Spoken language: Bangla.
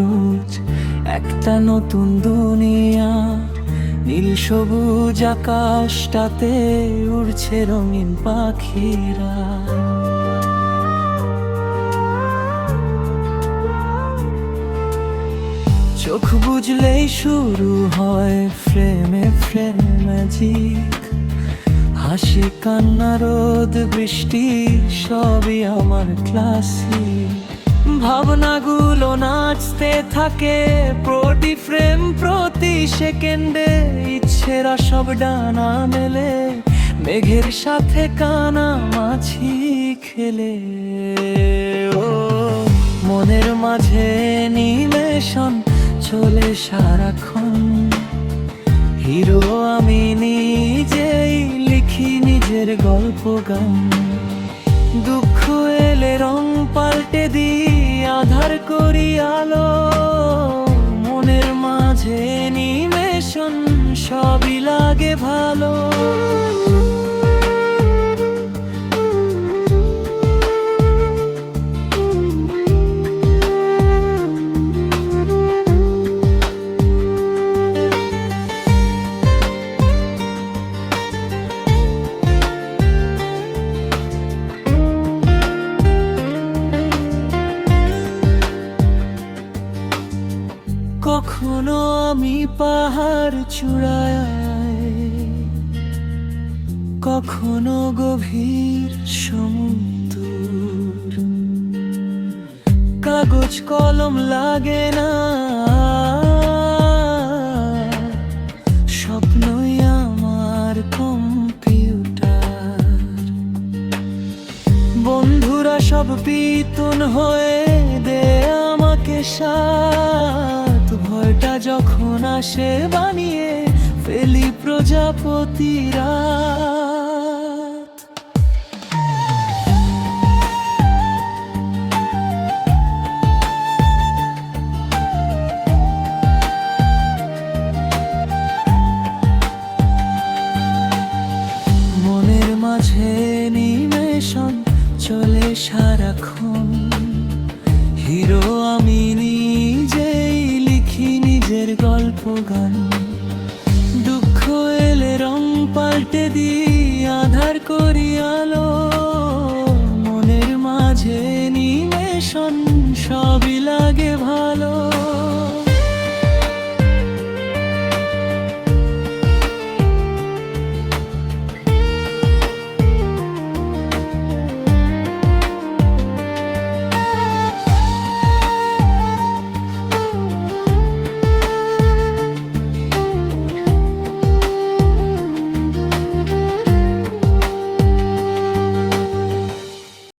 রোজ একটা নতুন দুনিয়া। নীল সবুজ আকাশটাতে উড়ছে রঙিন পাখিরা। চোখ বুঝলেই শুরু হয় ফ্রেমে ফ্রেম ম্যাজিক। হাসি কান্না রোদ বৃষ্টি সবই আমার ক্লাসিক। ভাবনাগুলো নাচতে থাকে প্রতি ফ্রেম প্রতি সেকেন্ডে। ইচ্ছেরা সব ডানা মেলে মেঘের সাথে কানামাছি খেলে। ও মনের মাঝে অ্যানিমেশন চলে সারাক্ষণ। হিরো আমি নিজেই লিখি নিজের গল্প গান। দুঃখ এলে রং পাল্টে দিই আধার করি আলো। মনের মাঝে অ্যানিমেশন সবই লাগে ভালো। কখনো আমি পাহাড় চূড়ায়, কখনো গভীর সমুদ্র। কাগজ কলম লাগে না, স্বপ্নই আমার কম্পিউটার। বন্ধুরা সব পিতন হয়ে দেয় আমাকে সাথ। ভয়টা যখন আসে বানিয়ে ফেলি প্রজাপতিরা। মনের মাঝে অ্যানিমেশন চলে সারাক্ষণ। হিরো আমি নিজেই লিখি নিজের গল্প গান। দুঃখ এলে রং পাল্টে দিই আধার করি আলো।